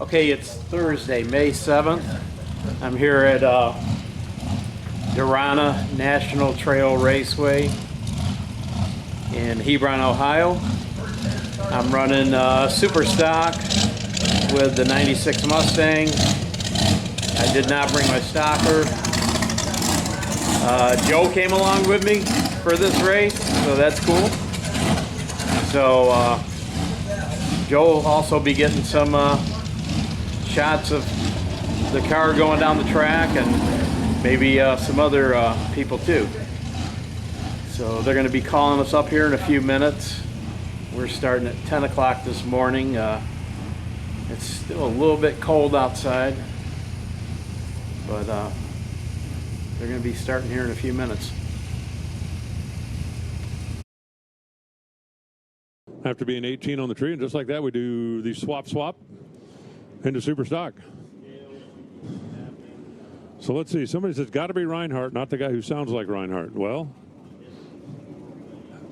Okay, it's Thursday, May 7th. I'm here at Darana National Trail Raceway in Hebron, Ohio. I'm running Super Stock with the 96 Mustang. I did not bring my stocker. Joe came along with me for this race, so that's cool. So Joe will also be getting some shots of the car going down the track and maybe some other people too. So they're going to be calling us up here in a few minutes. We're starting at 10 o'clock this morning. It's still a little bit cold outside, but they're going to be starting here in a few minutes. After being 18 on the tree, and just like that, we do the swap into Super Stock. So let's see. Somebody says, got to be Reinhardt, not the guy who sounds like Reinhardt. Well,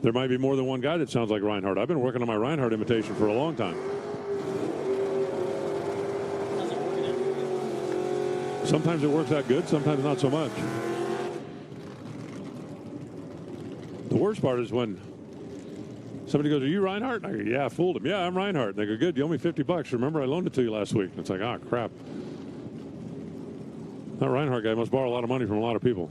there might be more than one guy that sounds like Reinhardt. I've been working on my Reinhardt imitation for a long time. Sometimes it works out good, sometimes not so much. The worst part is when somebody goes, are you Reinhardt? And I go, yeah, I fooled him. Yeah, I'm Reinhardt. And they go, good, you owe me $50. Remember, I loaned it to you last week. And it's like, ah, crap. That Reinhardt guy must borrow a lot of money from a lot of people.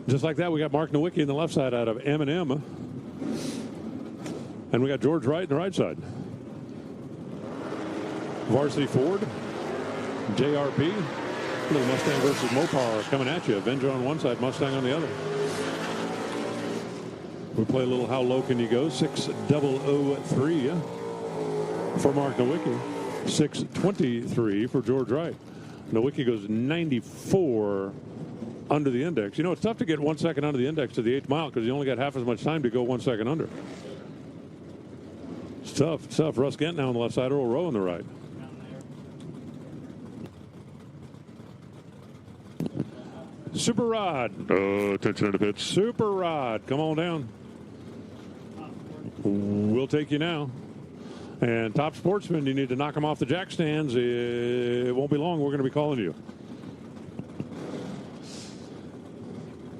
Just like that, we got Mark Nowicki in the left side out of M&M. And we got George Wright in the right side. Varsity Ford. JRP, little Mustang versus Mopar coming at you. Avenger on one side, Mustang on the other. We play a little How Low Can You Go? 6003 for Mark Nowicki. 623 for George Wright. Nowicki goes 94 under the index. You know, it's tough to get 1 second under the index to the 8th mile because you only got half as much time to go 1 second under. It's tough. It's tough. Russ Gent now on the left side, Earl Rowe on the right. Super Rod. Oh, attention to the pitch. Super Rod. Come on down. We'll take you now. And Top Sportsman, you need to knock them off the jack stands. It won't be long. We're going to be calling you.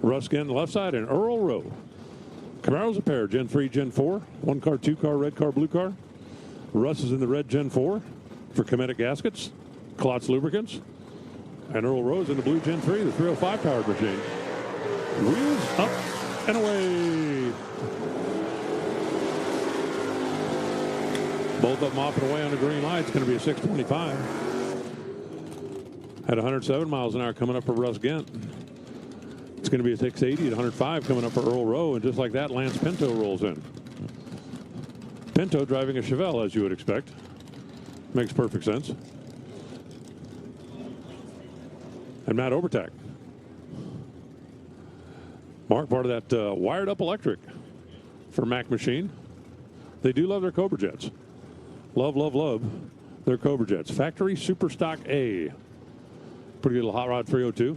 Russ Gent on the left side and Earl Rowe. Camaro's a pair. Gen 3, Gen 4. 1 car, 2 car, red car, blue car. Russ is in the red Gen 4 for Cometic Gaskets. Klotz Lubricants. And Earl Rose in the blue Gen 3, the 305 powered machine. Wheels up and away. Both of them off and away on the green light. It's going to be a 625. At 107 miles an hour coming up for Russ Gent. It's going to be a 680 at 105 coming up for Earl Rowe. And just like that, Lance Pinto rolls in. Pinto driving a Chevelle, as you would expect. Makes perfect sense. And Matt Overtack. Mark, part of that wired up electric for Mac Machine. They do love their Cobra Jets. Love, love, love their Cobra Jets. Factory Super Stock A. Pretty good little Hot Rod 302.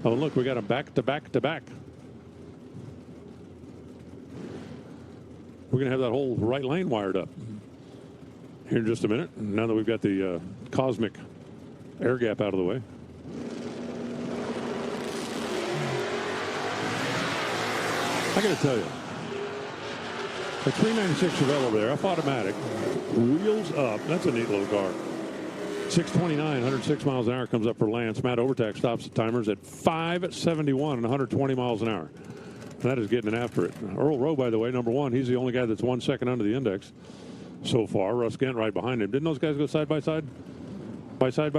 Oh, look, we got them back to back to back. We're going to have that whole right lane wired up here in just a minute. Now that we've got the cosmic air gap out of the way. I got to tell you, the 396 Chevelle over there, F-automatic, wheels up. That's a neat little car. 629, 106 miles an hour comes up for Lance. Matt Overtack stops the timers at 571 and 120 miles an hour. And that is getting it after it. Earl Rowe, by the way, number one, he's the only guy that's 1 second under the index so far. Russ Gent right behind him. Didn't those guys go side by side? By side?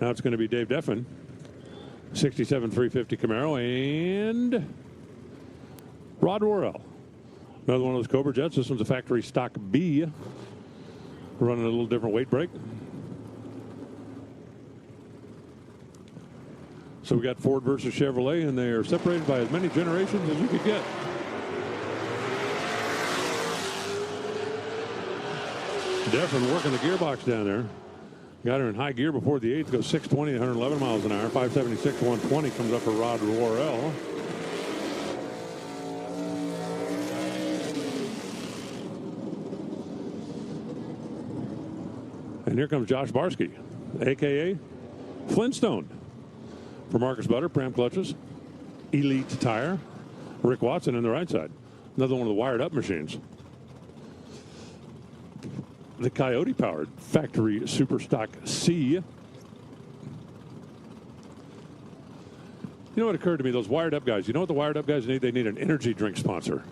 Now it's going to be Dave Deffin. 67 350 Camaro and Rod Worrell. Another one of those Cobra Jets. This one's a factory stock B. Running a little different weight break. So we got Ford versus Chevrolet, and they are separated by as many generations as you could get. Deffin working the gearbox down there. Got her in high gear before the 8th. Goes 620 at 111 miles an hour. 576 120 comes up for Rod Worrell. And here comes Josh Barsky, a.k.a. Flintstone. For Marcus Butter, Pram Clutches, Elite Tire, Rick Watson in the right side. Another one of the wired up machines. The Coyote powered factory Super Stock C. You know what occurred to me? Those wired up guys. You know what the wired up guys need? They need an energy drink sponsor.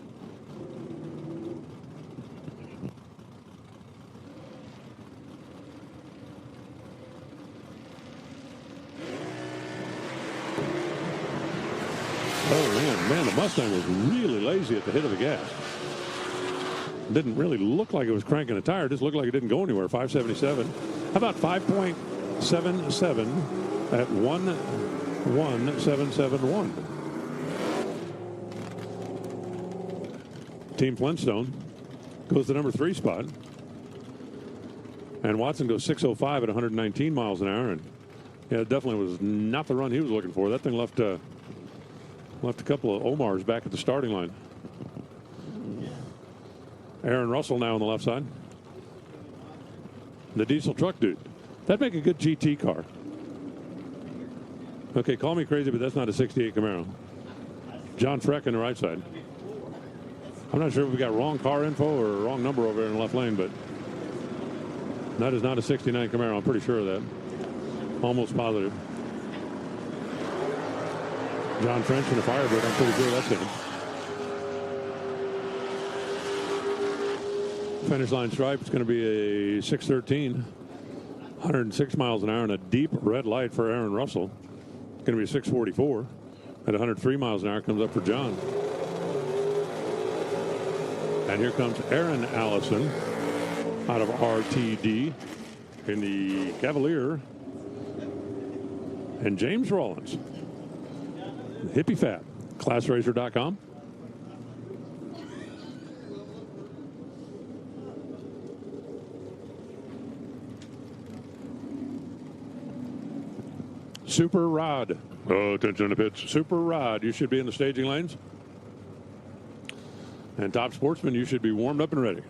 Oh, man, the Mustang was really lazy at the hit of the gas. Didn't really look like it was cranking a tire. Just looked like it didn't go anywhere. 577. How about 5.77 at 11771? Team Flintstone goes to number 3 spot. And Watson goes 605 at 119 miles an hour. And yeah, it definitely was not the run he was looking for. That thing left a couple of Omars back at the starting line. Aaron Russell now on the left side. The diesel truck dude. That'd make a good GT car. Okay, call me crazy, but that's not a 68 Camaro. John Freck on the right side. I'm not sure if we got wrong car info or wrong number over there in the left lane, but that is not a 69 Camaro. I'm pretty sure of that. Almost positive. John French in the Firebird. I'm pretty sure that's him. Finish line stripe, it's going to be a 613, 106 miles an hour, and a deep red light for Aaron Russell. It's going to be a 644 at 103 miles an hour. Comes up for John. And here comes Aaron Allison out of RTD in the Cavalier. And James Rollins, Hippie Fat, ClassRacer.com. Super Rod. Oh, attention to the pits. Super Rod, you should be in the staging lanes. And Top Sportsman, you should be warmed up and ready.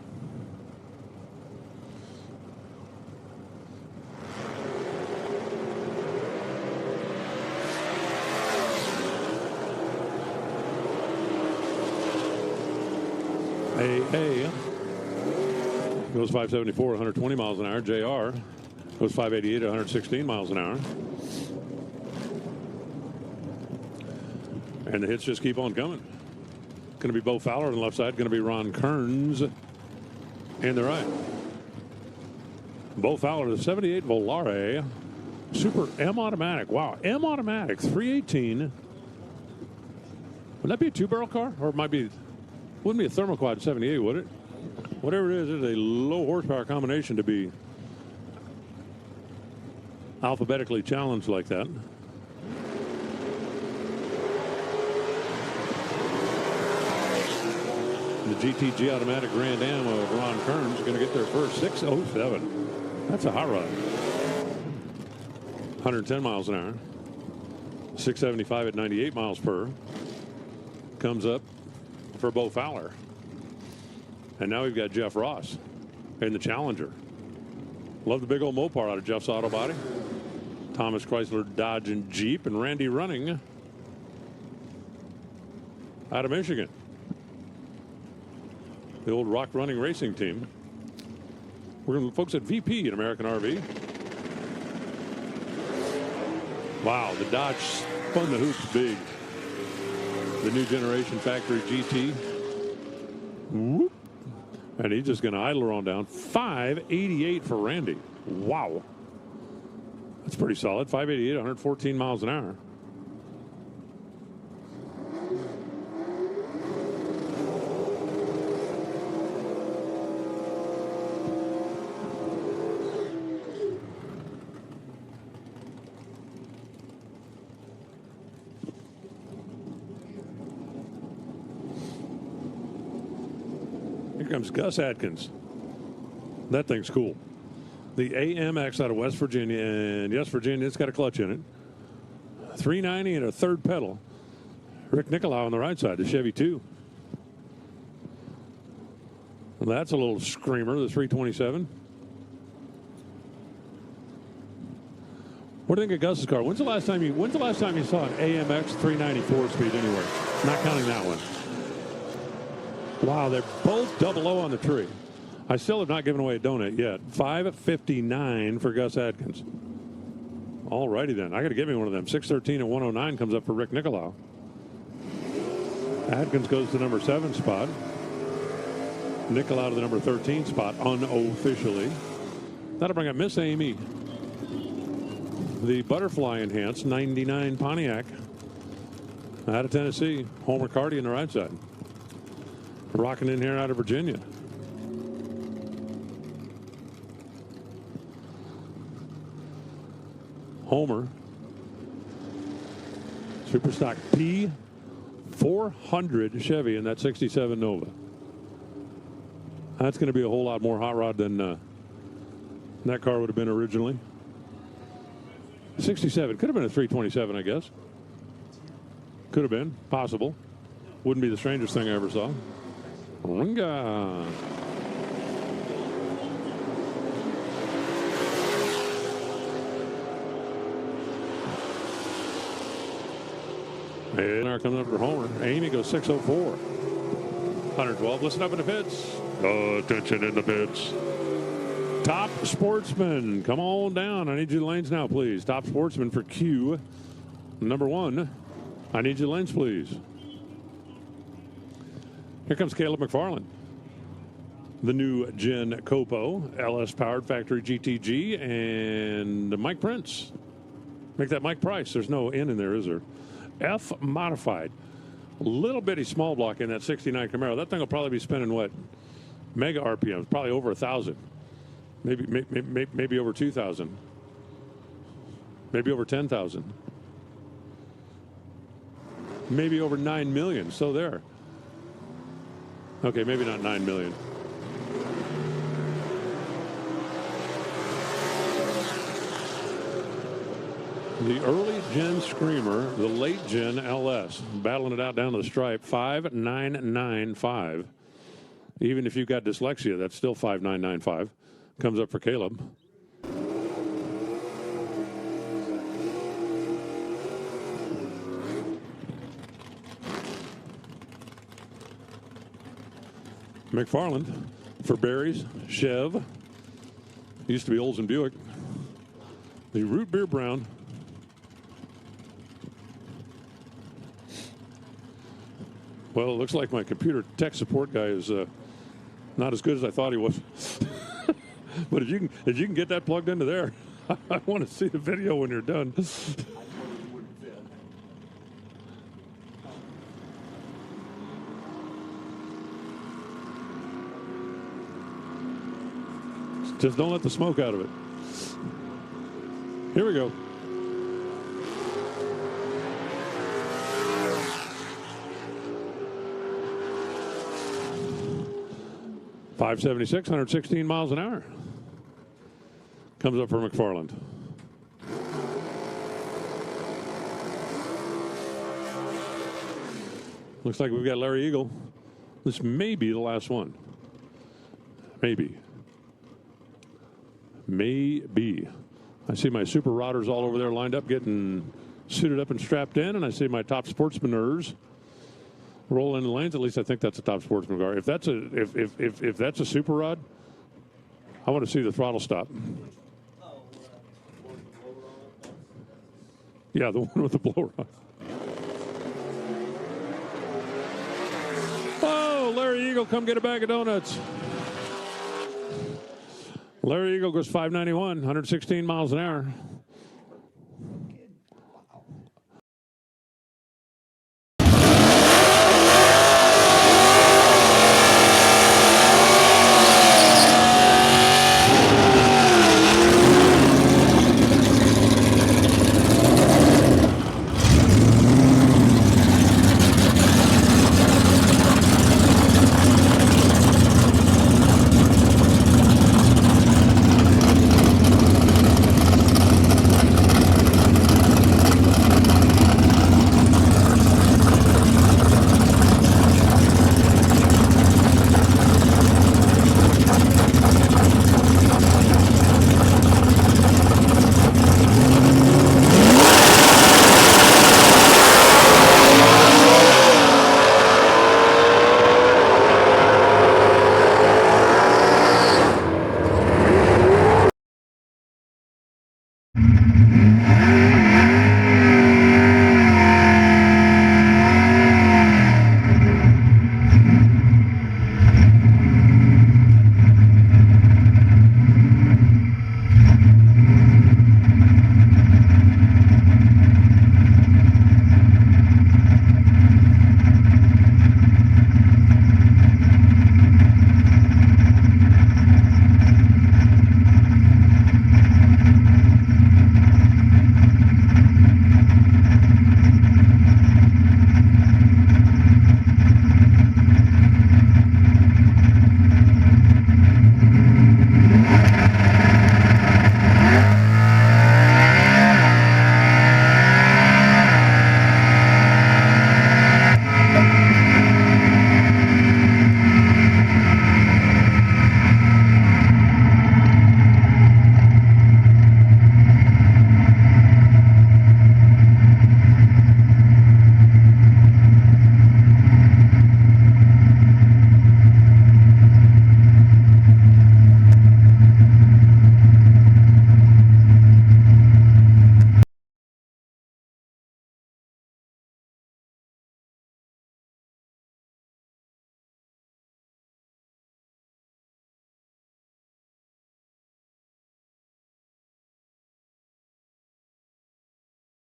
AA goes 574, 120 miles an hour. JR goes 588, 116 miles an hour. And the hits just keep on coming. Going to be Bo Fowler on the left side. Going to be Ron Kearns in the right. Bo Fowler, the 78 Volare Super M automatic. Wow, M automatic, 318. Would that be a 2-barrel car? Or it might be, wouldn't be a thermoquad 78, would it? Whatever it is a low horsepower combination to be alphabetically challenged like that. The GTG automatic Grand Am of Ron Kearns is going to get there first. 607. That's a hot rod. 110 miles an hour. 675 at 98 miles per. Comes up for Bo Fowler. And now we've got Jeff Ross in the Challenger. Love the big old Mopar out of Jeff's Auto Body. Thomas Chrysler, Dodge, and Jeep. And Randy Running out of Michigan. The old Rock Running Racing team. We're going to folks at VP in American RV. Wow, the Dodge spun the hoops big. The new generation factory GT. Whoop. And he's just going to idle her on down. 588 for Randy. Wow. That's pretty solid. 588, 114 miles an hour. Here comes Gus Atkins. That thing's cool. The AMX out of West Virginia. And yes, Virginia, it's got a clutch in it. 390 and a third pedal. Rick Nicolau on the right side, the Chevy 2. Well, that's a little screamer, the 327. What do you think of Gus's car? When's the last time you saw an AMX 394 speed anywhere? Not counting that one. Wow, they're both double O on the tree. I still have not given away a donut yet. $5.59 for Gus Adkins. All righty then. I got to give me one of them. 613 and 109 comes up for Rick Nicolau. Adkins goes to the number 7 spot. Nicolau to the number 13 spot, unofficially. That'll bring up Miss Amy. The Butterfly Enhanced 99 Pontiac out of Tennessee. Homer Carty on the right side. Rocking in here out of Virginia. Homer. Super Stock P400 Chevy in that 67 Nova. That's going to be a whole lot more hot rod than that car would have been originally. 67. Could have been a 327, I guess. Could have been. Possible. Wouldn't be the strangest thing I ever saw. Ringa. And our coming up for Homer. Amy goes 604. 112. Listen up in the pits. Attention in the pits. Top Sportsman, come on down. I need you lanes now, please. Top Sportsman for Q. Number 1. I need you lanes, please. Here comes Caleb McFarland. The new Gen Copo, LS powered factory GTG, and Mike Prince. Make that Mike Price. There's no N in there, is there? F modified. Little bitty small block in that 69 Camaro. That thing will probably be spinning what? Mega RPMs, probably over 1,000. Maybe over 2,000. Maybe over 10,000. Maybe over 9 million. So there. Okay, maybe not 9 million. The early gen Screamer, the late gen LS, battling it out down to the stripe, 5995. Even if you've got dyslexia, that's still 5995. Comes up for Caleb. McFarland for Barry's Chev. Used to be Olds and Buick. The Root Beer Brown. Well, it looks like my computer tech support guy is not as good as I thought he was. But if you can get that plugged into there, I want to see the video when you're done. Just don't let the smoke out of it. Here we go. .576, 116 miles an hour. Comes up for McFarland. Looks like we've got Larry Eagle. This may be the last one. Maybe. Maybe. I see my super rodders all over there lined up, getting suited up and strapped in, and I see my top sportsmaners roll in the lanes. At least I think that's a top sportsman car. If that's a super rod, I want to see the throttle stop. Yeah, the one with the blow rod. Oh, Larry Eagle, come get a bag of donuts. Larry Eagle goes 591, 116 miles an hour.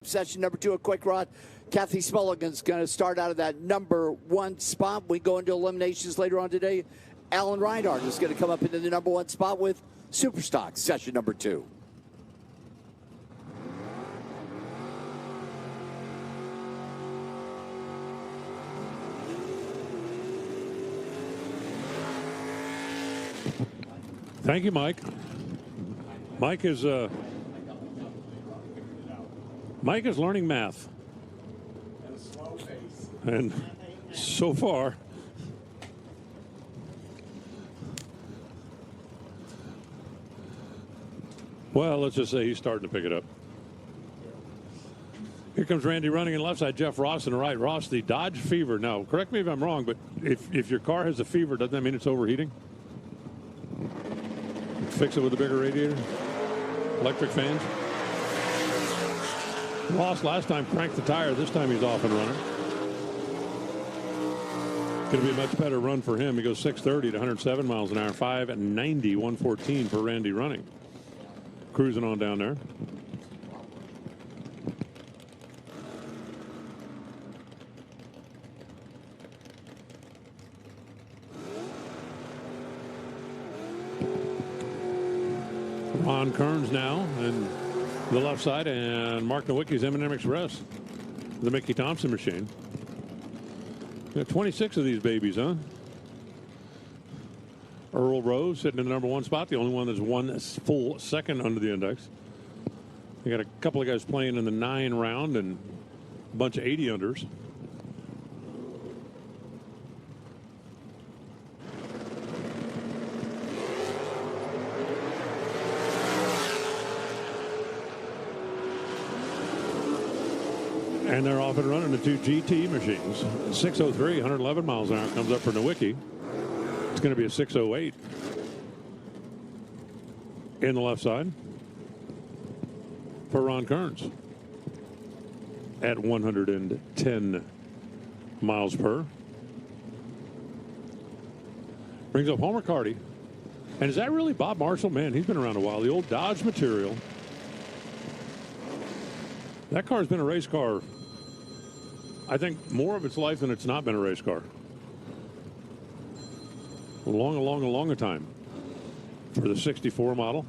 Session number 2 of Quick Rod. Kathy Smulligan's going to start out of that number 1 spot. We go into eliminations later on today. Alan Reinhardt is going to come up into the number 1 spot with Super Stock Session number 2. Thank you, Mike. Mike is learning math. At a slow pace. And so far, well, let's just say he's starting to pick it up. Here comes Randy running in left side, Jeff Ross in the right. Ross, the Dodge Fever. Now, correct me if I'm wrong, but if your car has a fever, doesn't that mean it's overheating? Fix it with a bigger radiator? Electric fans? Ross last time cranked the tire. This time he's off and running. Going to be a much better run for him. He goes 630 to 107 miles an hour, 590, 114 for Randy running. Cruising on down there. Ron Kearns now and the left side, and Mark Nowicki's M&M Express, the Mickey Thompson machine. We got 26 of these babies, huh? Earl Rose sitting in the number 1 spot, the only one that's 1 full second under the index. We got a couple of guys playing in the 9 round and a bunch of 80 unders. And they're off and running the 2 GT machines. 603, 111 miles an hour comes up for Nowicki. It's going to be a 608 in the left side for Ron Kearns at 110 miles per. Brings up Homer Carty. And is that really Bob Marshall? Man, he's been around a while. The old Dodge material. That car's been a race car, I think, more of its life than it's not been a race car. A long time for the 64 model.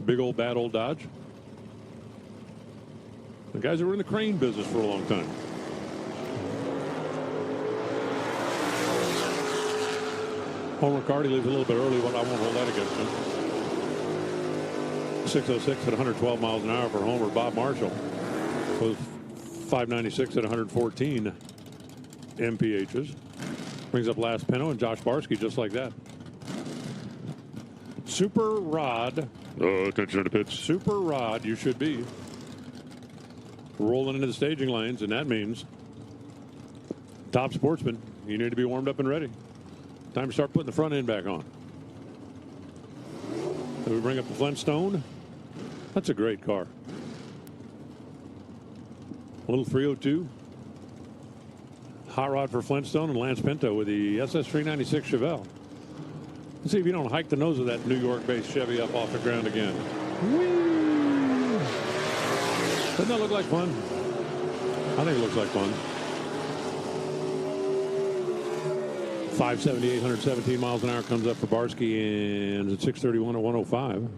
Big old bad old Dodge. The guys that were in the crane business for a long time. Homer Carty leaves a little bit early, but I won't hold that against him. 606 at 112 miles an hour for Homer. Bob Marshall was 596 at 114 MPHs. Brings up last Pinto and Josh Barsky just like that. Super Rod. Attention to the pits. Super Rod, you should be rolling into the staging lanes, and that means top sportsman, you need to be warmed up and ready. Time to start putting the front end back on. Then we bring up the Flintstone. That's a great car. A little 302. Hot rod for Flintstone and Lance Pinto with the SS 396 Chevelle. Let's see if you don't hike the nose of that New York-based Chevy up off the ground again. Whee! Doesn't that look like fun? I think it looks like fun. 578, 117 miles an hour comes up for Barsky, and at 631 at 105.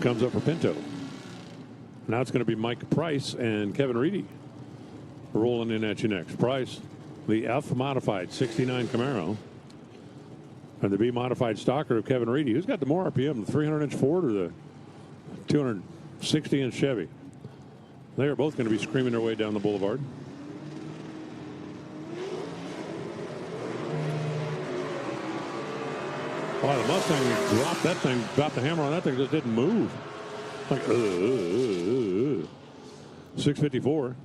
Comes up for Pinto. Now it's going to be Mike Price and Kevin Reedy rolling in at you next. Price, the F modified 69 Camaro, and the B modified stalker of Kevin Reedy. Who's got the more RPM, the 300-inch Ford or the 260-inch Chevy? They are both going to be screaming their way down the boulevard. Wow, the Mustang dropped that thing, dropped the hammer on that thing, just didn't move. Like, 654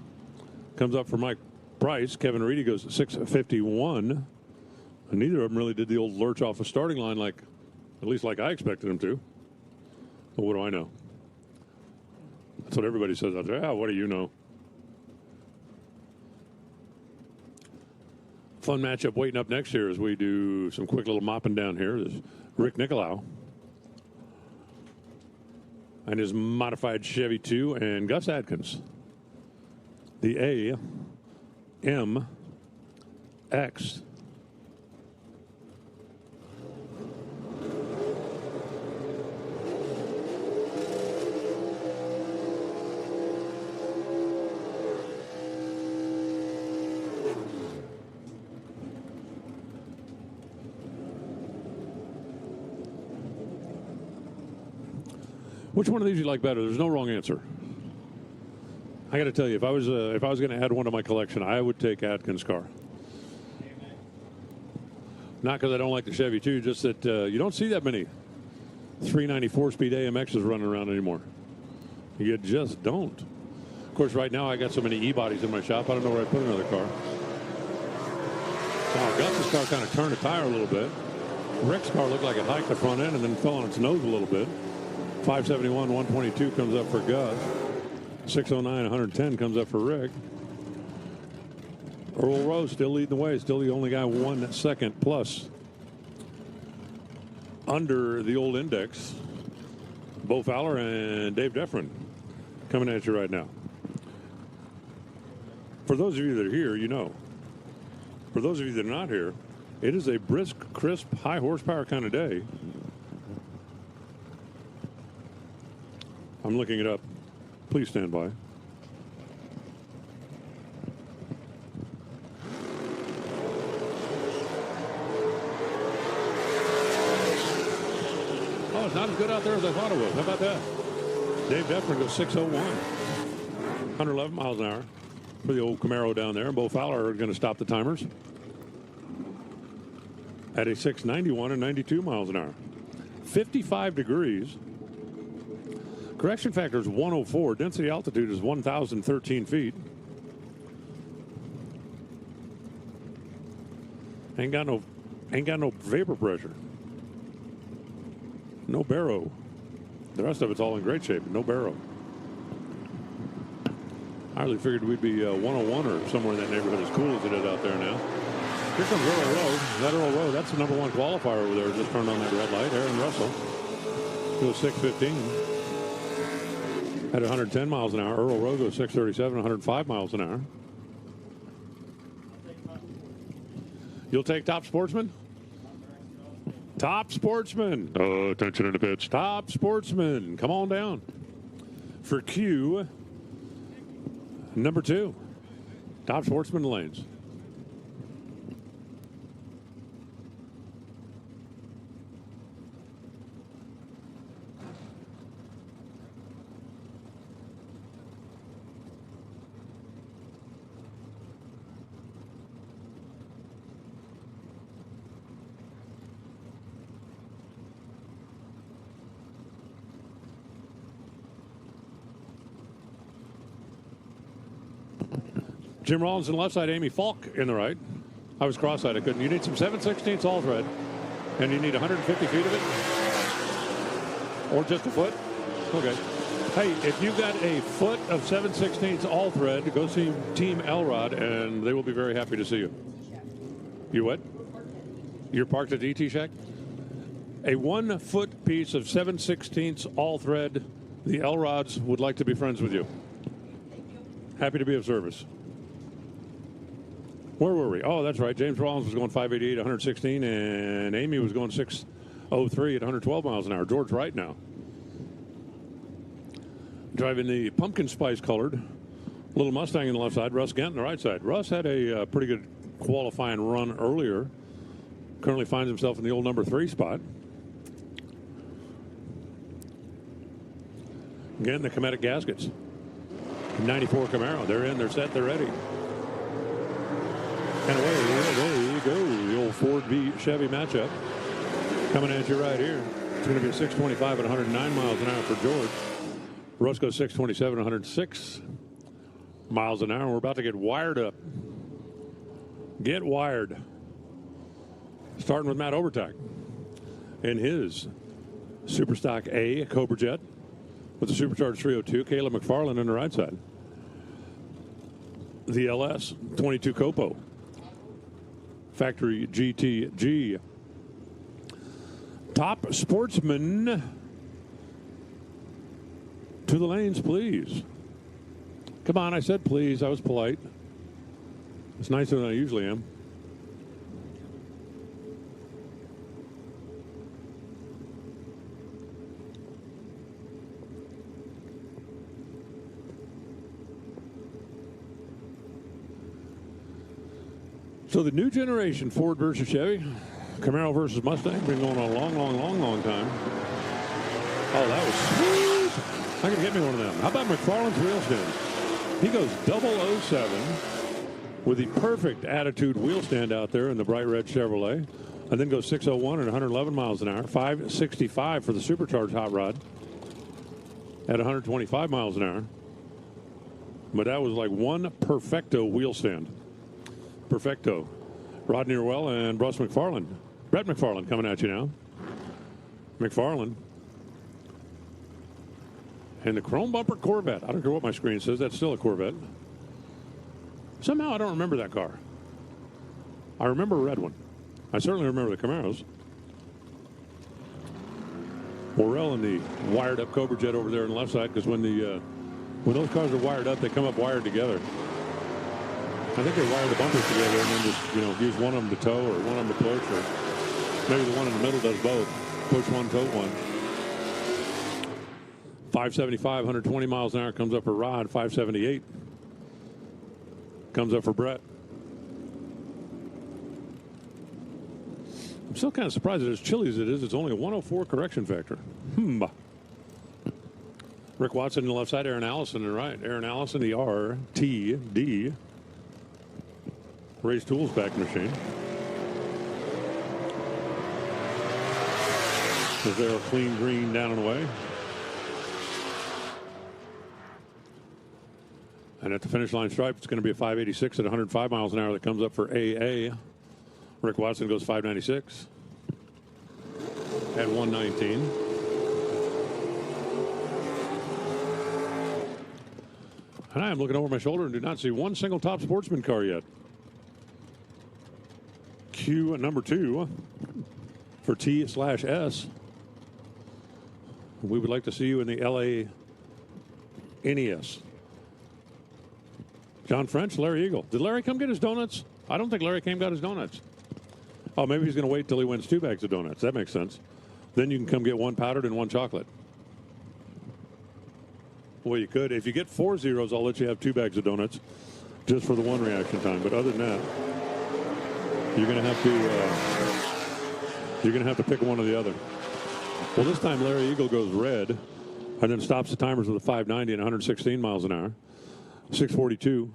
comes up for Mike Price. Kevin Reedy goes 651. And neither of them really did the old lurch off a starting line like, at least like I expected them to. But what do I know? That's what everybody says out there. Ah, what do you know? Fun matchup waiting up next year as we do some quick little mopping down here. There's Rick Nicolau and his modified Chevy 2, and Gus Adkins. The AMX. Which one of these you like better? There's no wrong answer. I got to tell you, if I was going to add one to my collection, I would take Adkins' car. Not because I don't like the Chevy 2, just that you don't see that many 394-speed AMXs running around anymore. You just don't. Of course, right now I got so many E-bodies in my shop, I don't know where I put another car. Now, Gus's car kind of turned a tire a little bit. Rick's car looked like it hiked the front end and then fell on its nose a little bit. 571, 122 comes up for Gus. 609, 110 comes up for Rick. Earl Rose still leading the way. Still the only guy 1 second plus under the old index. Bo Fowler and Dave Deffrin coming at you right now. For those of you that are here, you know. For those of you that are not here, it is a brisk, crisp, high horsepower kind of day. I'm looking it up. Please stand by. Oh, it's not as good out there as I thought it was. How about that? Dave Deffrin goes 601. 111 miles an hour for the old Camaro down there. And Bo Fowler are going to stop the timers at a 691 and 92 miles an hour. 55 degrees. Correction factor is 104. Density altitude is 1,013 feet. Ain't got no vapor pressure. No barrow. The rest of it's all in great shape. No barrow. I really figured we'd be 101 or somewhere in that neighborhood, as cool as it is out there now. Here comes Earl Rowe. That Earl Rowe, that's the number 1 qualifier over there. Just turned on that red light. Aaron Russell. Goes 615. At 110 miles an hour. Earl Rowe goes 637, 105 miles an hour. You'll take Top Sportsman? Top Sportsman. Oh, attention in the pitch. Top Sportsman. Come on down. For Q, number 2. Top Sportsman lanes. Jim Rollins on the left side, Amy Falk in the right. I was cross-eyed, I couldn't. You need some 7/16 all thread, and you need 150 feet of it, or just a foot. Okay. Hey, if you've got a foot of 7/16 all thread, go see Team Elrod, and they will be very happy to see you. You what? You're parked at the ET Shack? A 1 foot piece of 7/16 all thread. The Elrods would like to be friends with you. Happy to be of service. Where were we? Oh, that's right. James Rollins was going 588, 116, and Amy was going 603 at 112 miles an hour. George Wright now. Driving the pumpkin spice colored little Mustang on the left side. Russ Gant on the right side. Russ had a pretty good qualifying run earlier. Currently finds himself in the old number 3 spot. Again, the Cometic gaskets. 94 Camaro. They're in, they're set, they're ready. And away you go. The old Ford v Chevy matchup. Coming at you right here. It's going to be a 625 at 109 miles an hour for George. Russ goes 627, 106 miles an hour. We're about to get wired up. Get wired. Starting with Matt Overtake in his Super Stock A Cobra Jet with the Supercharged 302. Kayla McFarland on the right side. The LS 22 Copo. Factory GTG. Top Sportsman To the lanes, please. Come on, I said please. I was polite. It's nicer than I usually am. So the new generation Ford versus Chevy, Camaro versus Mustang, been going on a long time. Oh, that was sweet. I could get me one of them. How about McFarland's wheel stand? He goes 007 with the perfect attitude wheel stand out there in the bright red Chevrolet, and then goes 601 at 111 miles an hour, 565 for the supercharged hot rod at 125 miles an hour. But that was like one perfecto wheel stand. Perfecto. Rodney Orwell and Bruce McFarland. Brett McFarland coming at you now. McFarland. And the chrome bumper Corvette. I don't care what my screen says. That's still a Corvette. Somehow I don't remember that car. I remember a red one. I certainly remember the Camaros. Morrell and the wired up Cobra Jet over there on the left side, because when those cars are wired up, they come up wired together. I think they wire the bumpers together and then just, use one of them to tow or one of them to push, or maybe the one in the middle does both. Push one, tow one. 575, 120 miles an hour comes up for Rod. 578 comes up for Brett. I'm still kind of surprised that as chilly as it is, it's only a 104 correction factor. Rick Watson on the left side, Aaron Allison on the right. Aaron Allison, the RTD. Ray's Tools back machine. Is there a clean green down and away? And at the finish line stripe, it's going to be a 586 at 105 miles an hour that comes up for AA. Rick Watson goes 596 at 119. And I am looking over my shoulder and do not see one single top sportsman car yet. Q number 2 for T/S. We would like to see you in the LA NES. John French, Larry Eagle. Did Larry come get his donuts? I don't think Larry came got his donuts. Oh, maybe he's going to wait till he wins 2 bags of donuts. That makes sense. Then you can come get 1 powdered and 1 chocolate. Well, you could. If you get 4 zeros, I'll let you have 2 bags of donuts just for the 1 reaction time. But other than that, you're going to have to pick one or the other. Well, this time Larry Eagle goes red and then stops the timers with a 590 and 116 miles an hour. 642,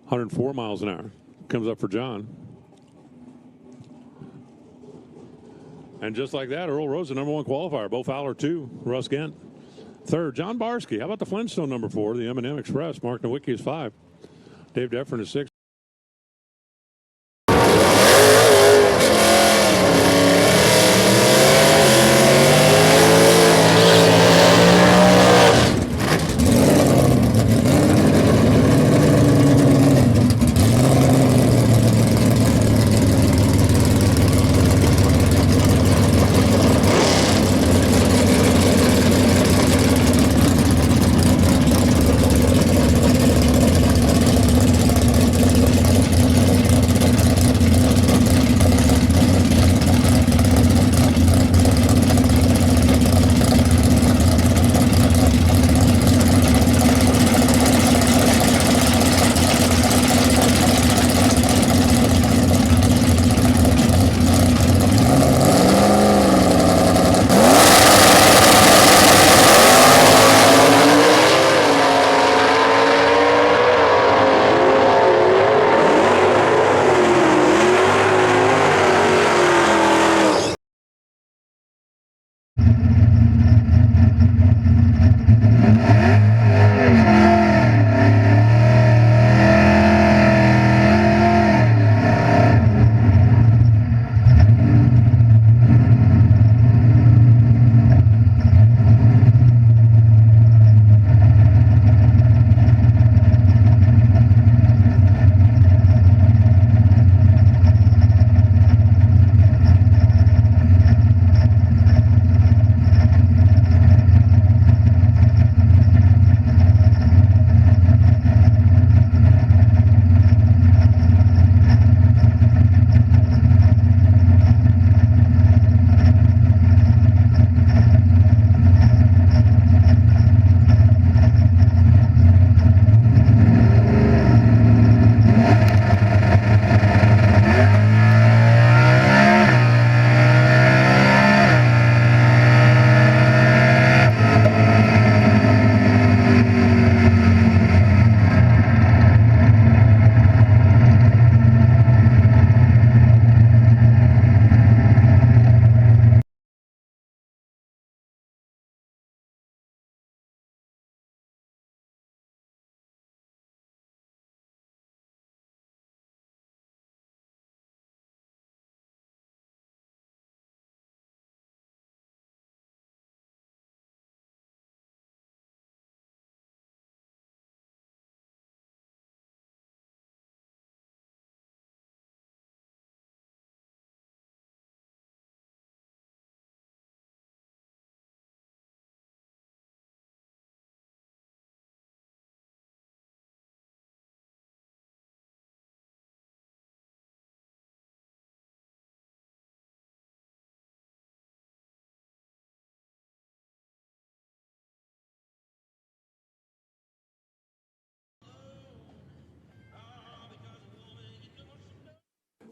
104 miles an hour. Comes up for John. And just like that, Earl Rose, the number 1 qualifier. Bo Fowler, 2. Russ Gent, 3rd. John Barsky. How about the Flintstone, number 4? The M&M Express. Mark Nowicki is 5. Dave Deffern is 6.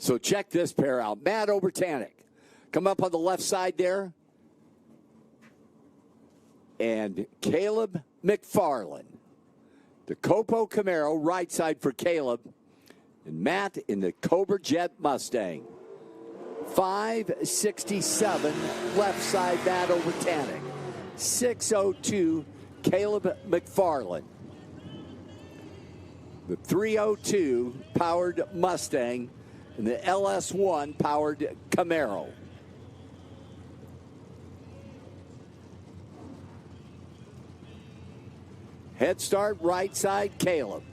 So check this pair out. Matt Obertanic. Come up on the left side there. And Caleb McFarland. The Copo Camaro, right side for Caleb. And Matt in the Cobra Jet Mustang. 567 left side Matt Obertanic. 602 Caleb McFarland. The 302 powered Mustang and the LS1 powered Camaro. Head start right side Caleb.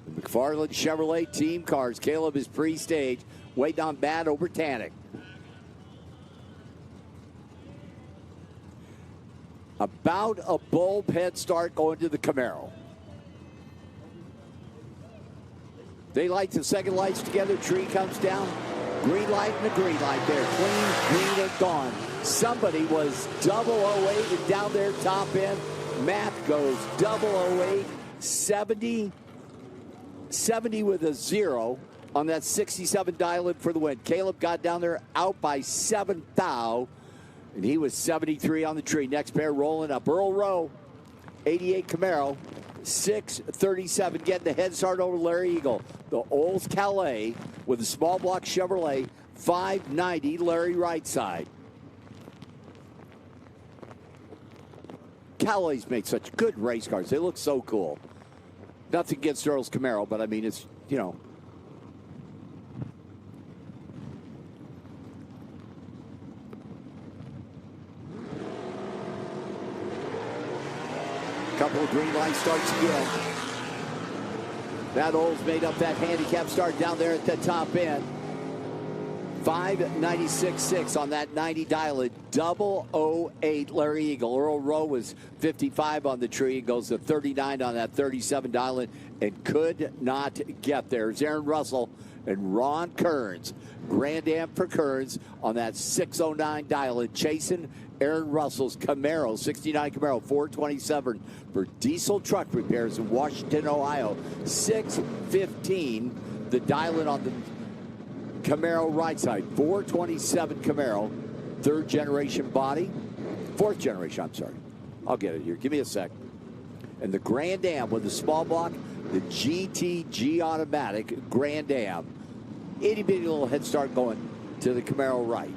The McFarland Chevrolet team cars. Caleb is pre-stage, waiting on Matt Obertanic. About a bulb head start going to the Camaro. They light the second lights together. Tree comes down. Green light and the green light there. Clean, green, and gone. Somebody was 008 and down there top end. Matt goes 008, 70 with a 0 on that 67 dial-in for the win. Caleb got down there out by 7 thou, and he was 73 on the tree. Next pair rolling up. Earl Rowe, 88 Camaro, 637, getting the head start over Larry Eagle. The Olds Calais with a small block Chevrolet, 590 Larry right side. Calais make such good race cars. They look so cool. Nothing against Earl's Camaro, but I mean, it's, you know. Couple of green light starts again. That Olds made up that handicap start down there at the top end. 596.6 on that 90 dial at 008 Larry Eagle. Earl Rowe was 55 on the tree. Goes to 39 on that 37 dial and could not get there. There's Aaron Russell and Ron Kearns. Grand Am for Kearns on that 609 dial chasing Aaron Russell's Camaro, 69 Camaro, 427 for diesel truck repairs in Washington, Ohio. 615 the dial on the Camaro right side, 427 Camaro, third generation body, fourth generation, I'm sorry. I'll get it here, give me a sec. And the Grand Am with the small block, the GTG automatic Grand Am. Itty bitty little head start going to the Camaro right.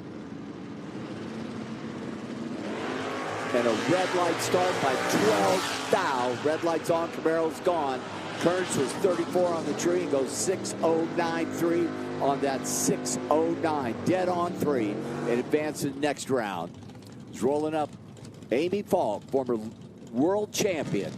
And a red light start by 12 thou. Red lights on, Camaro's gone. Kearns was 34 on the tree and goes 609.3 on that 609. Dead on 3 and advances next round. He's rolling up Amy Falk, former world champion.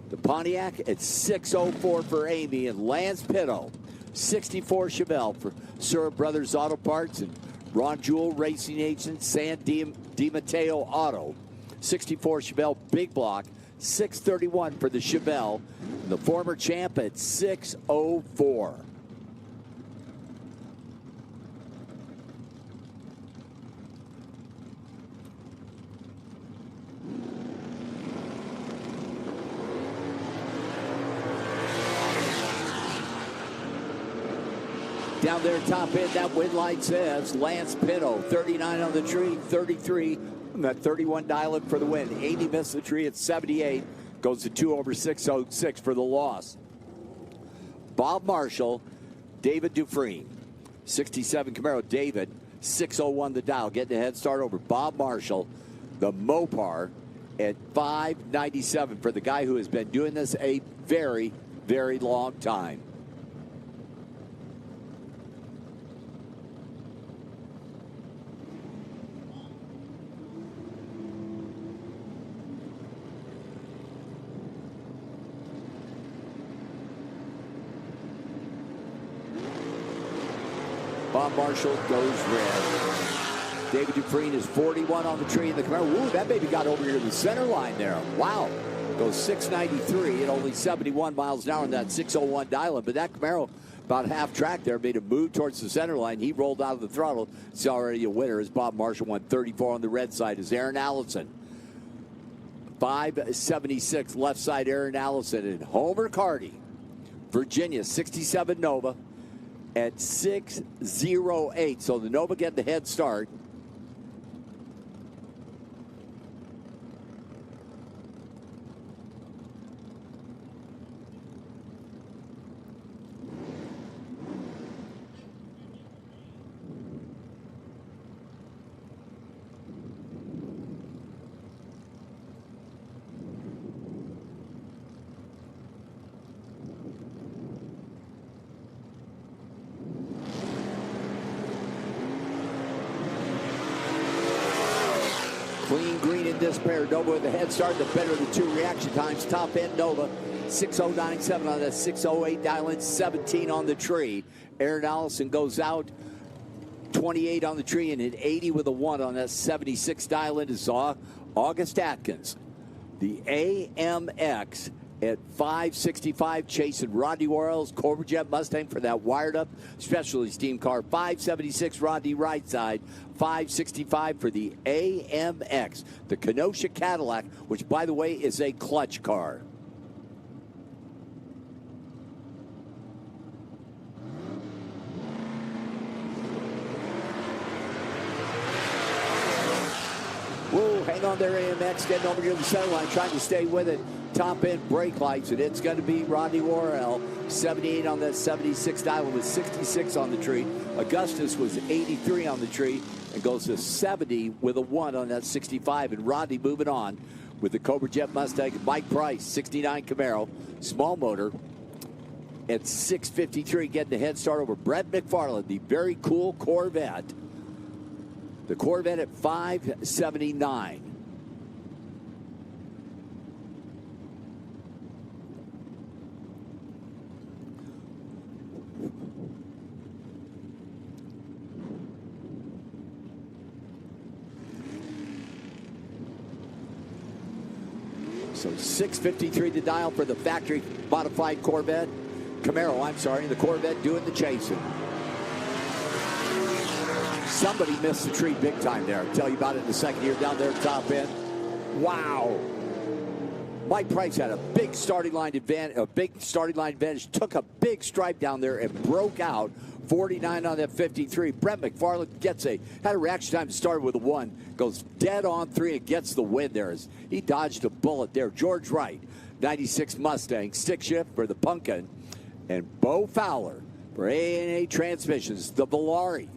The Pontiac at 604 for Amy, and Lance Pitto, 64 Chevelle for Sir Brothers Auto Parts and Ron Jewell Racing Agent, San DiMatteo Auto. 64 Chevelle big block, 631 for the Chevelle. The former champ at 604. Down there top end, that win light says Lance Pitto, 39 on the tree, 33 on that 31 dial for the win. 80 missed the tree at 78, goes to 2 over 606 for the loss. Bob Marshall, David Dufresne, 67 Camaro. David, 601 the dial, getting a head start over Bob Marshall, the Mopar, at 597 for the guy who has been doing this a very, very long time. Bob Marshall goes red. David Dufresne is 41 on the tree in the Camaro. Ooh, that baby got over here to the center line there. Wow. Goes 693 at only 71 miles an hour on that 601 dial. But that Camaro, about half track there, made a move towards the center line. He rolled out of the throttle. It's already a winner as Bob Marshall won 34 on the red side as Aaron Allison. 576 left side Aaron Allison. And Homer Carty, Virginia, 67 Nova at 608. So the Nova get the head start. Clean green in this pair. Nova with the head start, the better of the two reaction times. Top end Nova, 6:09.7 on that 6:08 dial in, 17 on the tree. Aaron Allison goes out, 28 on the tree, and an 80 with a 1 on that 76 dial in is August Atkins. The AMX at 565, chasing Rodney Worrell's Corvette Jet Mustang for that wired up specialty steam car. 576 Rodney right side, 565 for the AMX, the Kenosha Cadillac, which by the way is a clutch car. Whoa, hang on there, AMX, getting over near the center line, trying to stay with it. Top end brake lights, and it's going to be Rodney Worrell, 78 on that 76 dial with 66 on the tree. Augustus was 83 on the tree and goes to 70 with a 1 on that 65. And Rodney moving on with the Cobra Jet Mustang. Mike Price, 69 Camaro, small motor at 653, getting the head start over Brett McFarland, the very cool Corvette. The Corvette at 579. So 653 the dial for the factory modified Corvette. Camaro, I'm sorry, the Corvette doing the chasing. Somebody missed the tree big time there. I'll tell you about it in the second year down there at top end. Wow. Mike Price had a big starting line advantage, took a big stripe down there and broke out 49 on that 53. Brett McFarland had a reaction time to start with a 1, goes dead on 3 and gets the win there. He dodged a bullet there. George Wright, 96 Mustang, stick shift for the Pumpkin, and Bo Fowler for A&A Transmissions, the Volare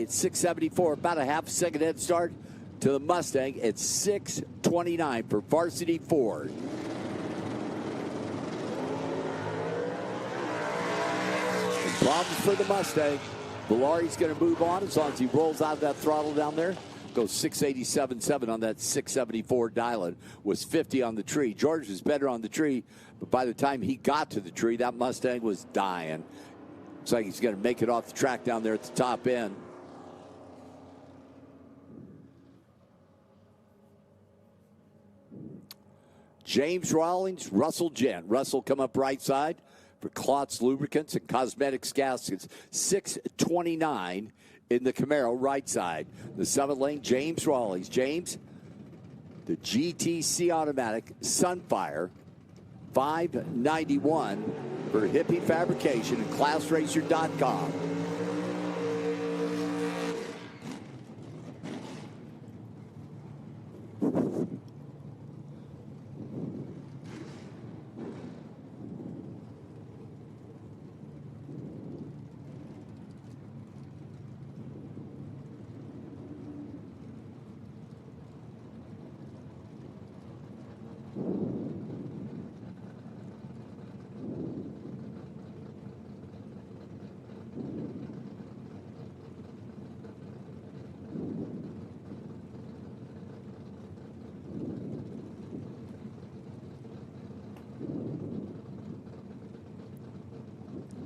at 674, about a half second head start to the Mustang at 629 for Varsity Ford. Problems for the Mustang. Volare's going to move on as long as he rolls out of that throttle down there. Goes 687.7 on that 674 dial-in. Was 50 on the tree. George was better on the tree, but by the time he got to the tree, that Mustang was dying. Looks like he's going to make it off the track down there at the top end. James Rawlings, Russell Gent. Russell come up right side for Klotz Lubricants and Cosmetics Gaskets. 629 in the Camaro right side. The 7th lane, James Rawlings. James, the GTC Automatic Sunfire, 591 for Hippie Fabrication and ClassRacer.com.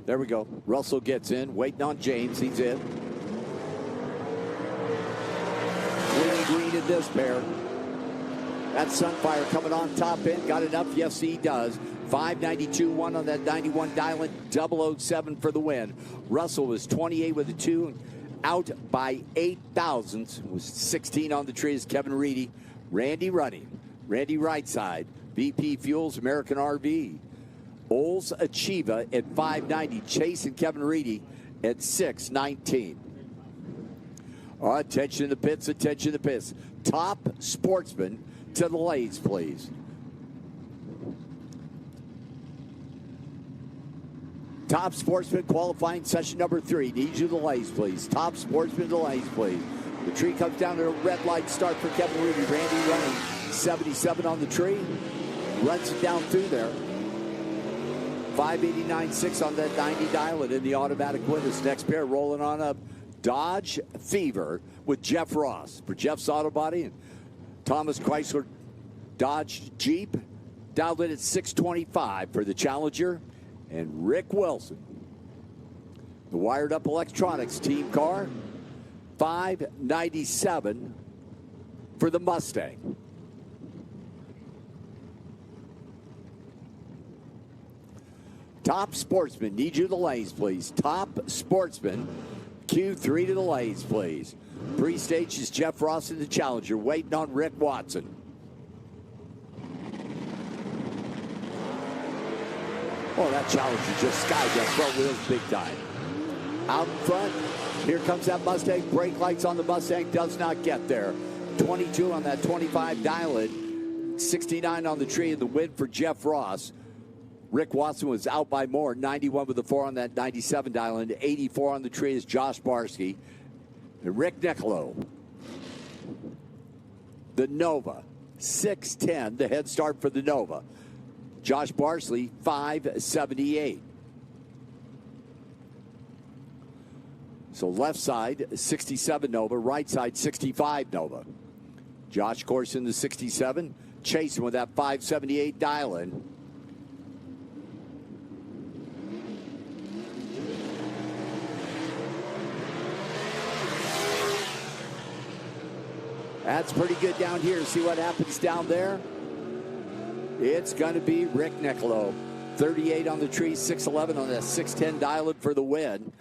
There we go. Russell gets in, waiting on James. He's in. Green in this pair. That Sunfire coming on top end. Got enough? Yes, he does. 592.1 on that 91 dial-in. 007 for the win. Russell was 28 with a 2. Out by 8 thousandths. Was 16 on the tree as Kevin Reedy Randy running. Randy right side. BP Fuels, American RV. Olds Achieva at 590. Chase and Kevin Reedy at 619. All right, attention in the pits, attention in the pits. Top Sportsman to the lanes, please. Top Sportsman qualifying session number 3. Need you to the lanes, please. Top Sportsman to the lanes, please. The tree comes down to a red light start for Kevin Reedy. Randy running 77 on the tree. Runs it down through there. 589.6 on that 90 dial and in the automatic windows. Next pair rolling on up. Dodge Fever with Jeff Ross for Jeff's Auto Body and Thomas Chrysler Dodge Jeep. Dialed in at 625 for the Challenger and Rick Wilson. The Wired Up Electronics team car. 597 for the Mustang. Top Sportsman, need you to the lanes, please. Top Sportsman, Q3 to the lanes, please. Pre-stage is Jeff Ross in the Challenger, waiting on Rick Watson. Oh, that Challenger just skied that front wheels big time. Out in front, here comes that Mustang. Brake lights on the Mustang, does not get there. 22 on that 25 dial-in. 69 on the tree in the win for Jeff Ross. Rick Watson was out by more. 91 with the 4 on that 97 dial-in. 84 on the tree is Josh Barsky. And Rick Nicolo. The Nova. 610, the head start for the Nova. Josh Barsley, 578. So left side, 67 Nova. Right side, 65 Nova. Josh Corson, the 67. Chasing with that 578 dial-in. That's pretty good down here. See what happens down there? It's going to be Rick Nicolo. 38 on the tree, 611 on that 610 dial-in for the win.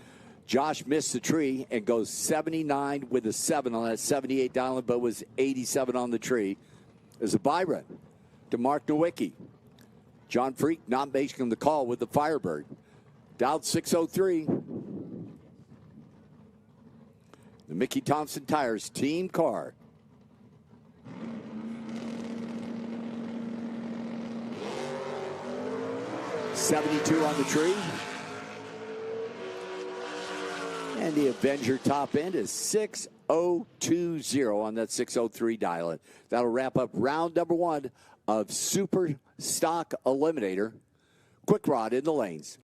Josh missed the tree and goes 79 with a 7 on that 78 dial-in, but was 87 on the tree. There's a Byron to Mark Nowicki. John Freak not making the call with the Firebird. Dialed 603. The Mickey Thompson Tires team car. .72 on the tree. And the Avenger top end is 6020 on that 603 dial-in. That'll wrap up round number 1 of Super Stock Eliminator. Quick Rod in the lanes.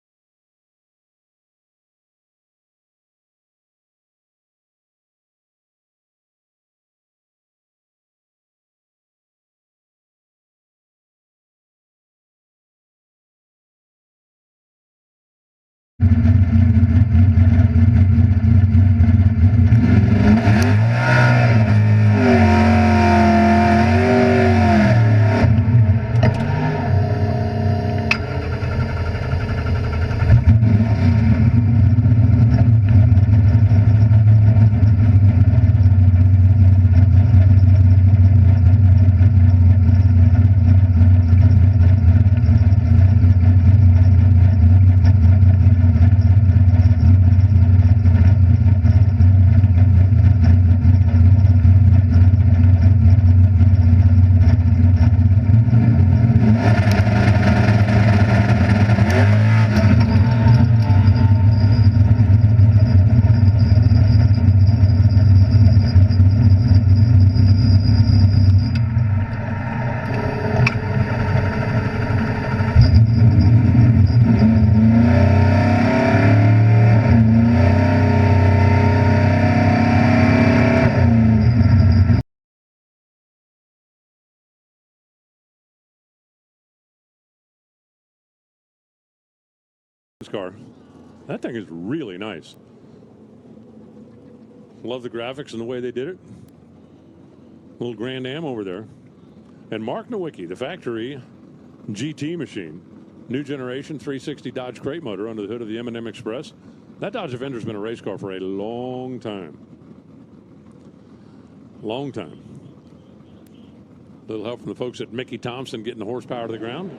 Car. That thing is really nice. Love the graphics and the way they did it. Little Grand Am over there. And Mark Nowicki, the factory GT machine. New generation 360 Dodge crate motor under the hood of the M&M Express. That Dodge Avenger's been a race car for a long time. Long time. A little help from the folks at Mickey Thompson getting the horsepower to the ground.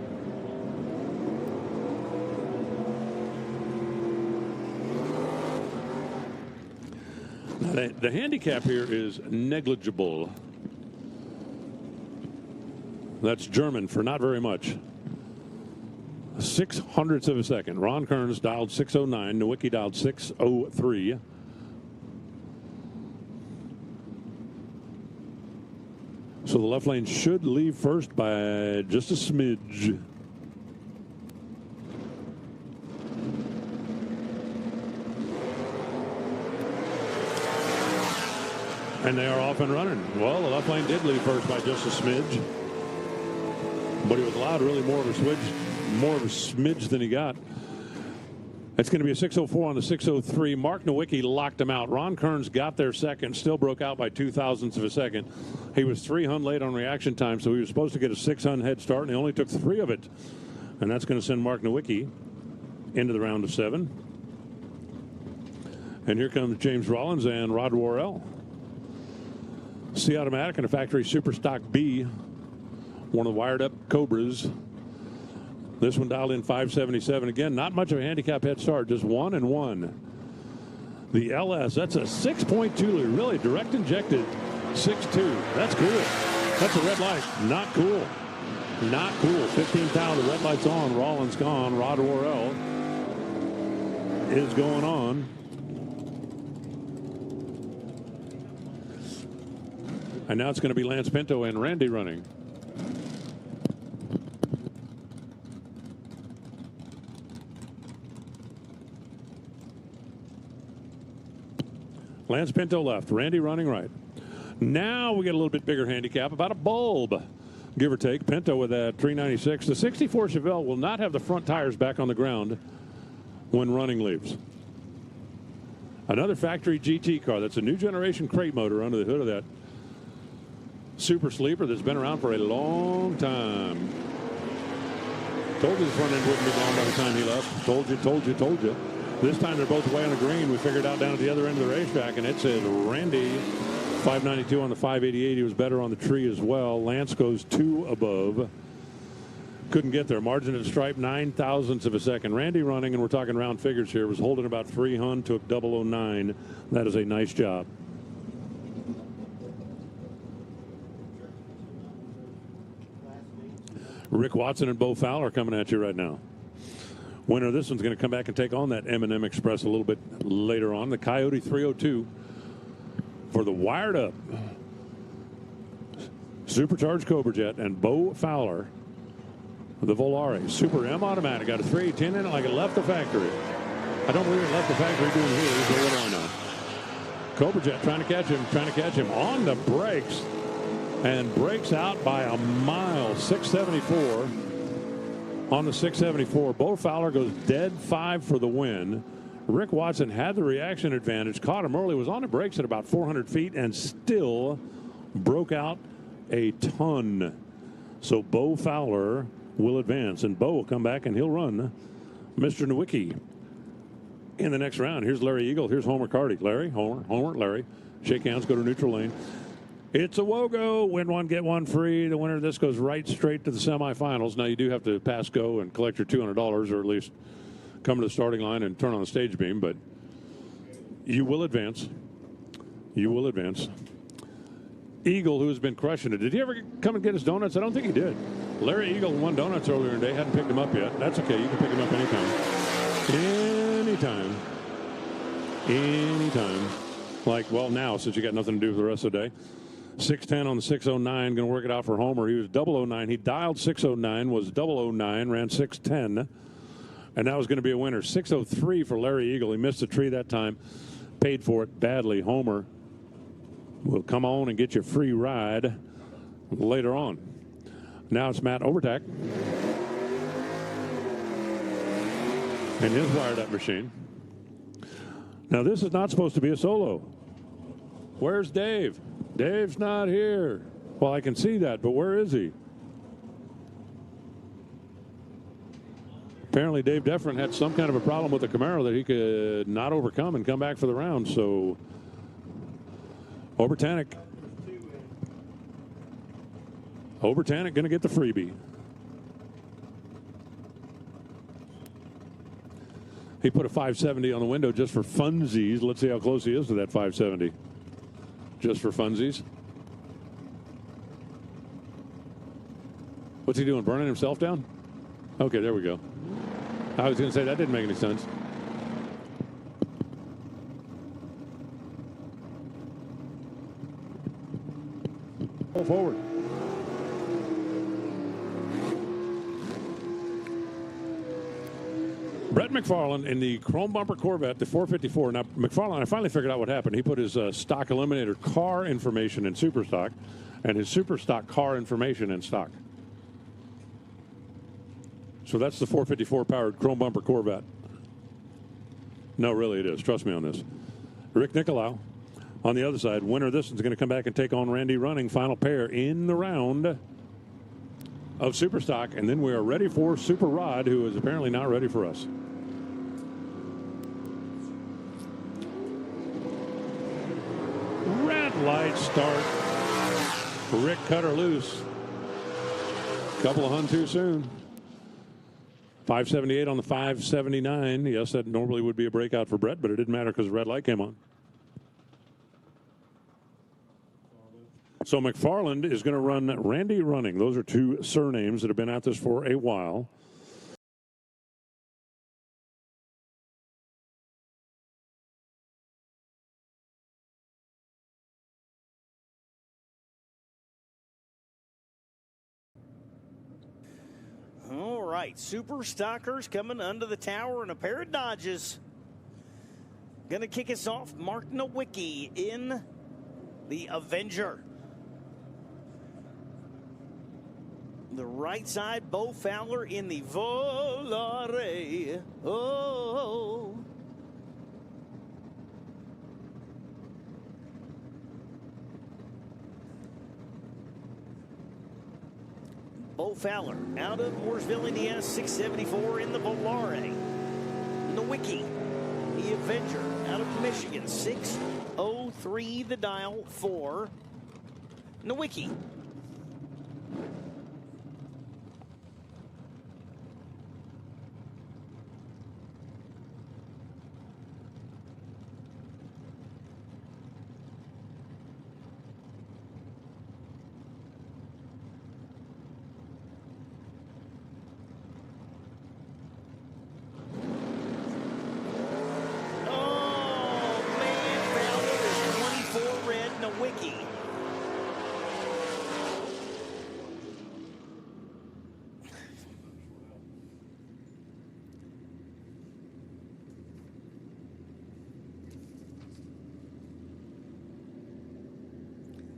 Now, the handicap here is negligible. That's German for not very much. 0.06 of a second. Ron Kearns dialed 609. Nowicki dialed 603. So the left lane should leave first by just a smidge. And they are off and running. Well, the left lane did leave first by just a smidge. But he was allowed really more of a smidge than he got. It's going to be a 604 on the 603. Mark Nowicki locked him out. Ron Kearns got there second, still broke out by 0.02 of a second. He was 3 hun late on reaction time, so he was supposed to get a 6 hun head start, and he only took 3 of it. And that's going to send Mark Nowicki into the round of 7. And here comes James Rollins and Rod Worrell. C automatic and a factory Super Stock B, one of the wired up Cobras. This one dialed in 577. Again, not much of a handicap head start, just 1 and 1. The LS, that's a 6.2 liter, really direct injected 6.2. That's cool. That's a red light. Not cool. Not cool. 15,000. The red light's on. Rollins gone. Rod Worrell is going on. And now it's going to be Lance Pinto and Randy running. Lance Pinto left, Randy running right. Now we get a little bit bigger handicap, about a bulb, give or take. Pinto with that 396. The 64 Chevelle will not have the front tires back on the ground when running leaves. Another factory GT car. That's a new generation crate motor under the hood of that Super Sleeper that's been around for a long time. Told you the front end wouldn't be gone by the time he left. Told you. This time they're both way on the green. We figured out down at the other end of the racetrack, and it said Randy 592 on the 588. He was better on the tree as well. Lance goes 2 above. Couldn't get there. Margin of the stripe, 0.09 of a second. Randy running, and we're talking round figures here, was holding about 3 hun, took 009. That is a nice job. Rick Watson and Bo Fowler coming at you right now. Winner of this one's going to come back and take on that M&M Express a little bit later on. The Coyote 302 for the wired up supercharged Cobra Jet, and Bo Fowler, the Volare Super M automatic. Got a 310 in it like it left the factory. I don't believe it left the factory doing here, so what do I know? Cobra Jet trying to catch him on the brakes, and breaks out by a mile. 674 on the 674. Bo Fowler goes dead 5 for the win. Rick Watson had the reaction advantage, caught him early, was on the brakes at about 400 feet, and still broke out a ton. So Bo Fowler will advance, and Bo will come back and he'll run Mr. Nowicki in the next round. Here's Larry Eagle. Here's Homer Carty. Larry, Homer, Larry. Shake hands, go to neutral lane. It's a WOGO. Win one, get one free. The winner of this goes right straight to the semifinals. Now, you do have to pass go and collect your $200, or at least come to the starting line and turn on the stage beam, but you will advance. You will advance. Eagle, who has been crushing it. Did he ever come and get his donuts? I don't think he did. Larry Eagle won donuts earlier in the day. Hadn't picked him up yet. That's okay. You can pick him up anytime. Anytime. Like, well, now, since you got nothing to do for the rest of the day. 610 on the 609. Going to work it out for Homer. He was 009. He dialed 609, was 009, ran 610. And that was going to be a winner. 603 for Larry Eagle. He missed the tree that time. Paid for it badly. Homer will come on and get you a free ride later on. Now it's Matt Overtack and his wired up machine. Now this is not supposed to be a solo. Where's Dave? Dave's not here. Well, I can see that, but where is he? Apparently Dave Deffron had some kind of a problem with the Camaro that he could not overcome and come back for the round. So Obertanic. Obertanic going to get the freebie. He put a 570 on the window just for funsies. Let's see how close he is to that 570. Just for funsies. What's he doing, burning himself down? Okay, there we go. I was going to say, that didn't make any sense. Go forward. Brett McFarland in the Chrome Bumper Corvette, the 454. Now, McFarland, I finally figured out what happened. He put his stock eliminator car information in Super Stock and his Super Stock car information in stock. So that's the 454 powered Chrome Bumper Corvette. No, really it is. Trust me on this. Rick Nicolau on the other side. Winner of this is going to come back and take on Randy Running. Final pair in the round of Super Stock. And then we are ready for Super Rod, who is apparently not ready for us. Red light start. Rick cut her loose. Couple of hun too soon. 578 on the 579. Yes, that normally would be a breakout for Brett, but it didn't matter because the red light came on. So McFarland is going to run Randy Running. Those are two surnames that have been at this for a while. All right, Super Stockers coming under the tower in a pair of Dodges. Going to kick us off, Mark Nowicki in the Avenger. The right side, Bo Fowler in the Volare. Oh. Bo Fowler out of Mooresville, Indiana, 674 in the Volare. Nowicki, the Avenger, out of Michigan, 603 the dial for Nowicki.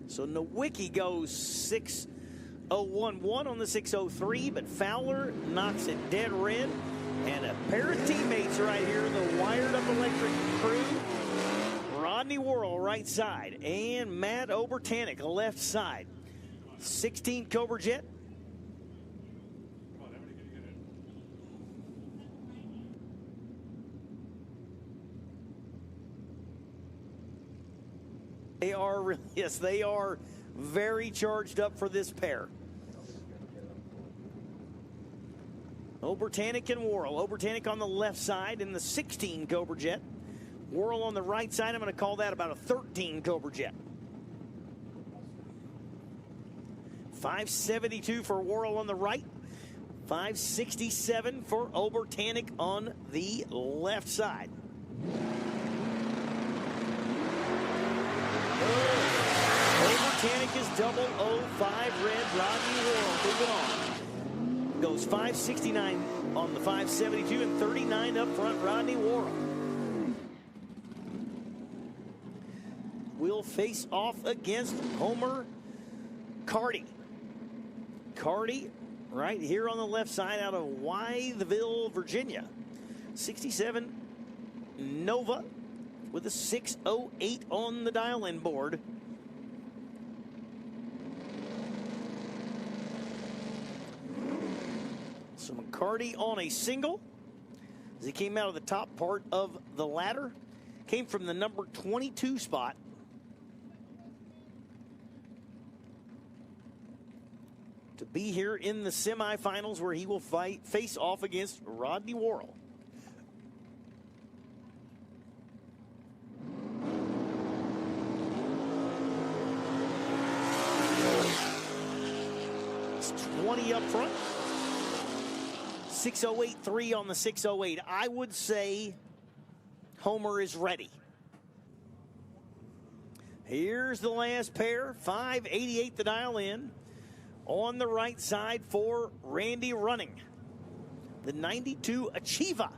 So Nowicki goes 6.011 on the 6.03, but Fowler knocks it dead red. And a pair of teammates right here, the wired up electric crew. Rodney Worrell, right side, and Matt Obertanic, left side. 16 Cobra Jet. They are, yes, they are very charged up for this pair. Obertanic and Worrell. Obertanic on the left side in the 16 Cobra Jet. Worrell on the right side. I'm going to call that about a 13 Cobra Jet. 572 for Worrell on the right. 567 for Obertanic on the left side. Obertanic is 005 red. Rodney Worrell moving on. Goes 569 on the 572 and 39 up front, Rodney Worrell. Will face off against Homer Carty. Carty right here on the left side out of Wytheville, Virginia. 67 Nova with a 608 on the dial-in board. So McCarty on a single as he came out of the top part of the ladder. Came from the number 22 spot. to be here in the semifinals where he will face off against Rodney Worrell. It's 20 up front. 6:08.3 on the 6:08. I would say Homer is ready. Here's the last pair. 5:88 the dial in. On the right side for Randy running. The 92 Achieva.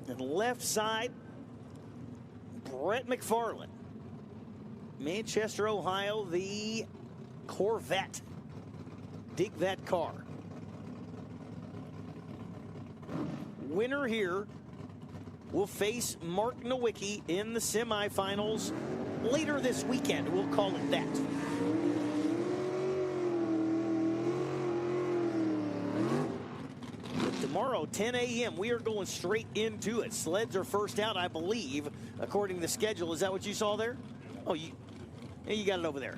And left side, Brett McFarland. Manchester, Ohio, the Corvette. Dig that car. Winner here will face Mark Nowicki in the semifinals later this weekend. We'll call it that. But tomorrow, 10 a.m., we are going straight into it. Sleds are first out, I believe, according to the schedule. Is that what you saw there? Oh, you got it over there.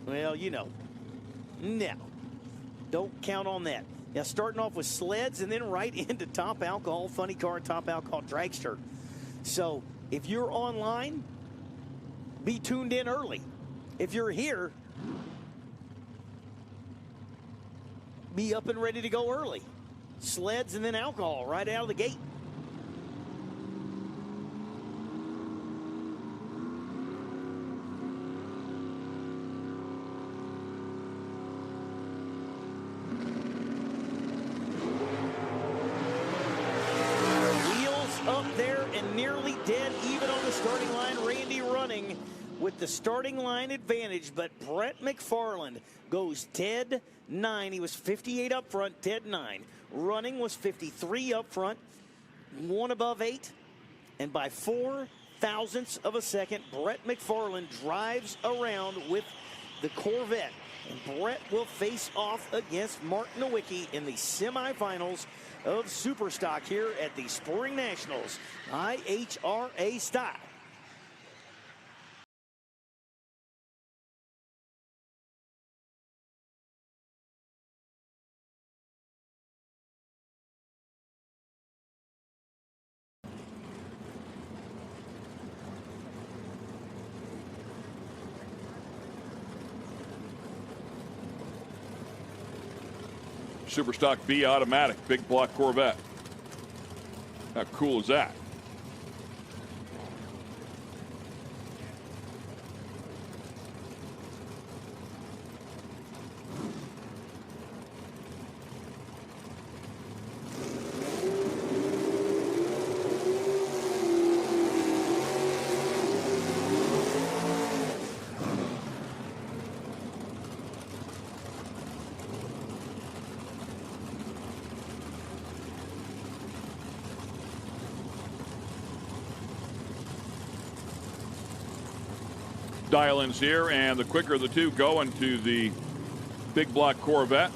Well, you know. No. Don't count on that. Now, starting off with sleds and then right into top alcohol, funny car, top alcohol dragster. So if you're online, be tuned in early. If you're here, be up and ready to go early. Sleds and then alcohol right out of the gate. Nearly dead even on the starting line. Randy running with the starting line advantage, but Brett McFarland goes dead 9. He was 58 up front, dead 9. Running was 53 up front, 1 above 8, and by 4 thousandths of a second, Brett McFarland drives around with the Corvette. And Brett will face off against Mark Nowicki in the semifinals of Super Stock here at the Spring Nationals, IHRA style. Super Stock V automatic, big block Corvette. How cool is that? Dial-ins here, and the quicker of the two going to the big block Corvette.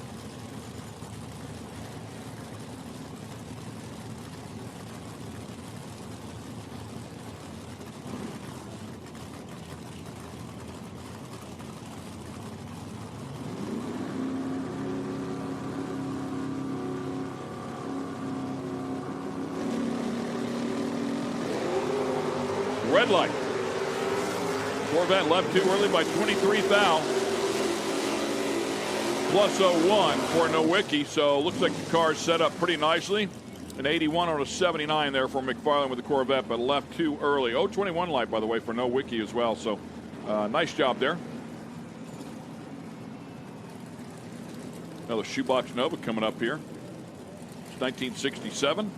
Red light. Corvette left too early by 23 thou. Plus 01 for Nowicki. So looks like the car's set up pretty nicely. An 81 on a 79 there for McFarland with the Corvette, but left too early. 021 light, by the way, for Nowicki as well. So nice job there. Another shoebox Nova coming up here. It's 1967.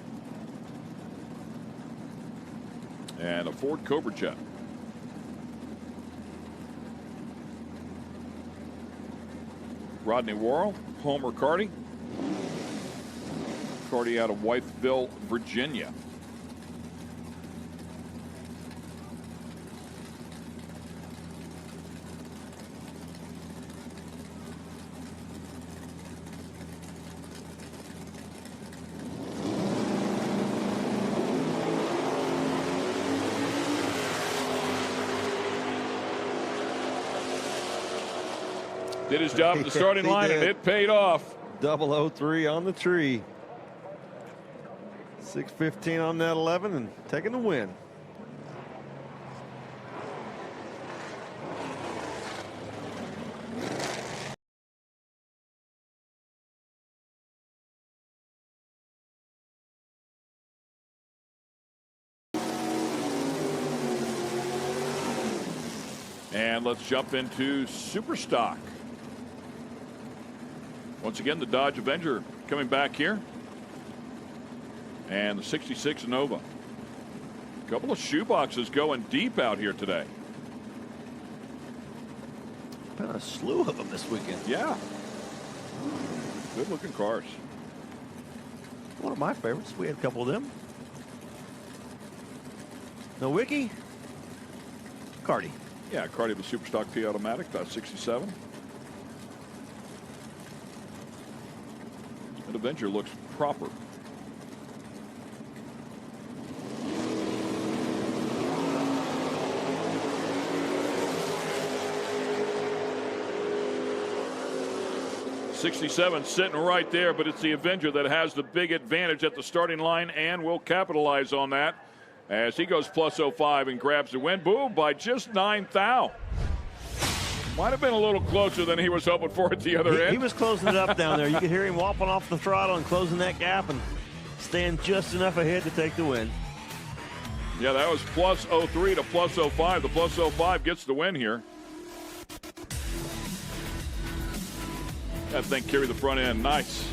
And a Ford Cobra Jet. Rodney Worrell, Homer Carty. Carty out of Whiteville, Virginia. Did his job at the starting Yes, he line, and did. it paid off. 003 on the tree. 6:15 on that 11 and taking the win. And let's jump into Super Stock. Once again, the Dodge Avenger coming back here. And the 66 Nova. A couple of shoeboxes going deep out here today. Been a slew of them this weekend. Yeah. Good looking cars. One of my favorites. We had a couple of them. Nowicki. Cardi. Yeah, Cardi the Super Stock T Automatic, about 67. That Avenger looks proper. '67 sitting right there, but it's the Avenger that has the big advantage at the starting line and will capitalize on that as he goes plus 05 and grabs the win. Boom, by just 9 thou. Might have been a little closer than he was hoping for at the other end. He was closing it up down there. You could hear him whopping off the throttle and closing that gap and staying just enough ahead to take the win. Yeah, that was plus 03 to plus 05. The plus 05 gets the win here. That thing carried the front end. Nice.